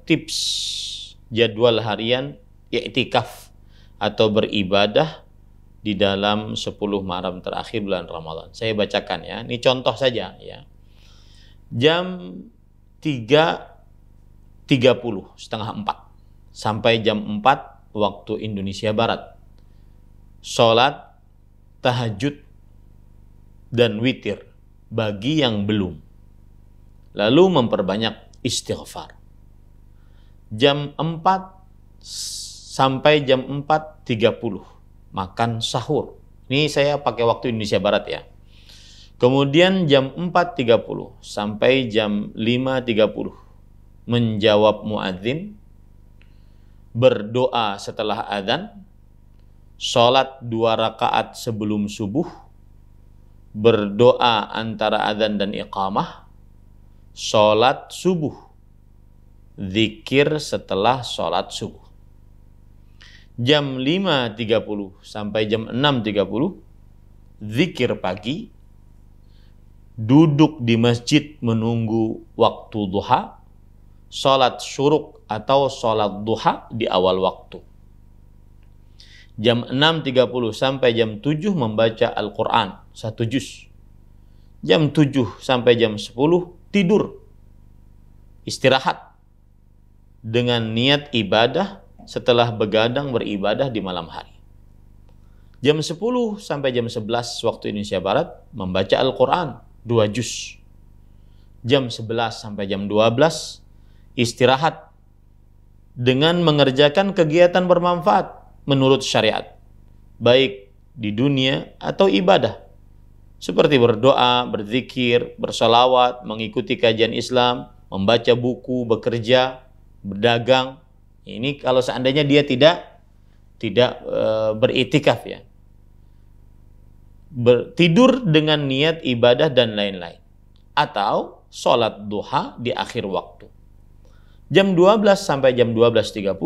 tips jadwal harian i'tikaf atau beribadah di dalam 10 malam terakhir bulan Ramadan. Saya bacakan ya. Ini contoh saja ya. Jam 3.30, setengah 4 sampai jam 4 waktu Indonesia Barat. Sholat tahajud dan witir bagi yang belum. Lalu memperbanyak istighfar. Jam 4 sampai jam 4.30 makan sahur. Ini saya pakai waktu Indonesia Barat ya. Kemudian jam 4.30 sampai jam 5.30 menjawab muadzin, berdoa setelah adzan, sholat 2 rakaat sebelum subuh, berdoa antara adzan dan iqamah, sholat subuh, zikir setelah sholat subuh. Jam 5.30 sampai jam 6.30 zikir pagi, duduk di masjid menunggu waktu duha, sholat syuruk atau sholat duha di awal waktu. Jam 6.30 sampai jam 7 membaca Al-Quran 1 juz. Jam 7 sampai jam 10 tidur, istirahat dengan niat ibadah setelah begadang beribadah di malam hari. Jam 10 sampai jam 11 waktu Indonesia Barat membaca Al-Quran 2 juz. Jam 11 sampai jam 12 istirahat dengan mengerjakan kegiatan bermanfaat menurut syariat, baik di dunia atau ibadah, seperti berdoa, berzikir, bersolawat, mengikuti kajian Islam, membaca buku, bekerja, berdagang. Ini kalau seandainya dia tidak beriktikaf ya. Tidur dengan niat ibadah dan lain-lain. Atau sholat duha di akhir waktu. Jam 12 sampai jam 12.30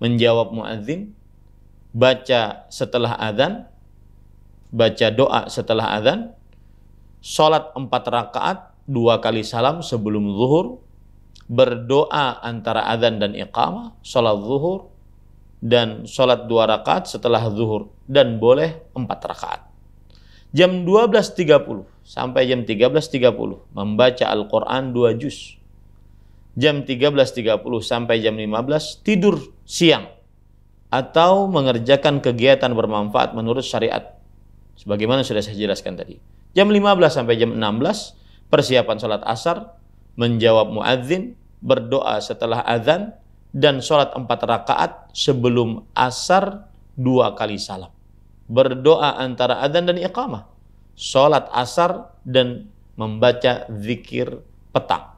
menjawab muadzin, baca setelah adzan, baca doa setelah adzan, sholat 4 rakaat 2 kali salam sebelum zuhur, berdoa antara adzan dan iqamah, sholat zuhur, dan sholat 2 rakaat setelah zuhur, dan boleh 4 rakaat. Jam 12.30 sampai jam 13.30 membaca Al-Quran 2 juz. Jam 13.30 sampai jam 15 tidur siang atau mengerjakan kegiatan bermanfaat menurut syariat, sebagaimana sudah saya jelaskan tadi. Jam 15 sampai jam 16 persiapan sholat asar, menjawab muadzin, berdoa setelah azan, dan sholat 4 rakaat sebelum asar 2 kali salam. Berdoa antara azan dan iqamah, sholat asar, dan membaca zikir petang.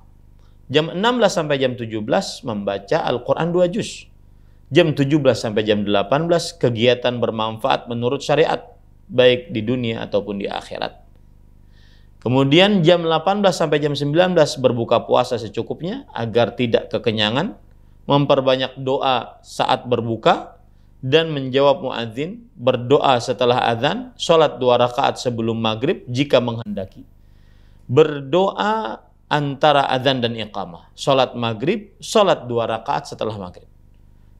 Jam 16 sampai jam 17 membaca Al-Quran 2 juz. Jam 17 sampai jam 18 kegiatan bermanfaat menurut syariat, baik di dunia ataupun di akhirat. Kemudian jam 18 sampai jam 19 berbuka puasa secukupnya agar tidak kekenyangan, memperbanyak doa saat berbuka, dan menjawab muadzin, berdoa setelah azan, sholat 2 rakaat sebelum maghrib jika menghendaki. Berdoa antara azan dan iqamah, sholat maghrib, sholat 2 rakaat setelah maghrib.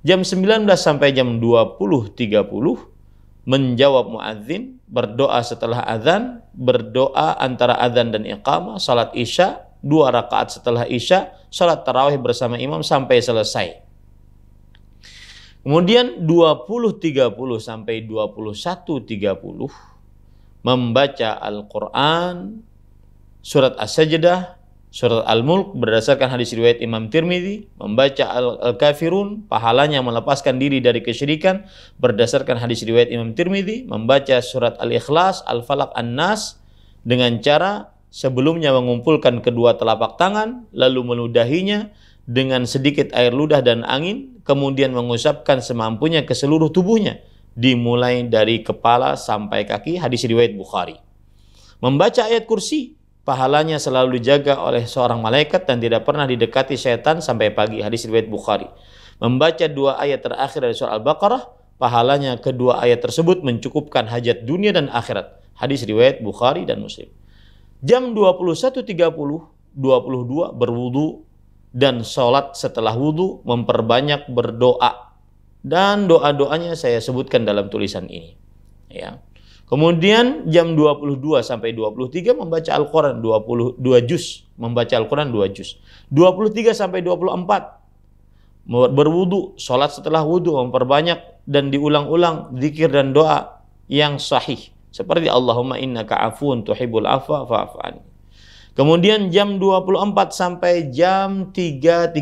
Jam 19 sampai jam 20.30 menjawab muadzin, berdoa setelah azan, berdoa antara azan dan iqamah, salat isya, 2 rakaat setelah isya, salat tarawih bersama imam sampai selesai. Kemudian 20.30 sampai 21.30 membaca Al-Quran, surat As-Sajdah, surat Al-Mulk berdasarkan hadis riwayat Imam Tirmidzi, membaca Al-Kafirun, pahalanya melepaskan diri dari kesyirikan berdasarkan hadis riwayat Imam Tirmidzi, membaca surat Al-Ikhlas, Al-Falaq, An-Nas dengan cara sebelumnya mengumpulkan kedua telapak tangan, lalu meludahinya dengan sedikit air ludah dan angin, kemudian mengusapkan semampunya ke seluruh tubuhnya, dimulai dari kepala sampai kaki, hadis riwayat Bukhari. Membaca ayat kursi, pahalanya selalu dijaga oleh seorang malaikat dan tidak pernah didekati syaitan sampai pagi, hadis riwayat Bukhari. Membaca 2 ayat terakhir dari surah Al-Baqarah, pahalanya kedua ayat tersebut mencukupkan hajat dunia dan akhirat, hadis riwayat Bukhari dan Muslim. Jam 21.30, 22 berwudu, dan sholat setelah wudhu, memperbanyak berdoa. Dan doa-doanya saya sebutkan dalam tulisan ini. Ya. Kemudian jam 22 sampai 23 membaca Al-Quran 22 juz. Membaca Al-Quran 2 juz. 23 sampai 24 berwudu, sholat setelah wudu, memperbanyak dan diulang-ulang zikir dan doa yang sahih seperti Allahumma innaka afun tuhibbul afwa fa'fu anni. Kemudian jam 24 sampai jam 3.30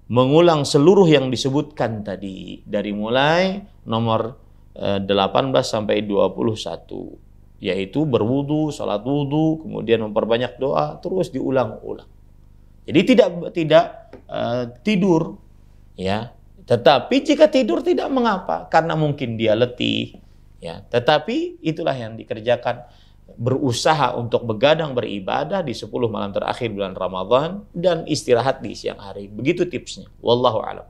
mengulang seluruh yang disebutkan tadi dari mulai nomor 18 sampai 21, yaitu berwudu, sholat wudu, kemudian memperbanyak doa, terus diulang-ulang. Jadi tidak tidur, ya. Tetapi jika tidur tidak mengapa, karena mungkin dia letih, ya. Tetapi itulah yang dikerjakan, berusaha untuk begadang beribadah di 10 malam terakhir bulan Ramadan dan istirahat di siang hari. Begitu tipsnya. Wallahu a'lam.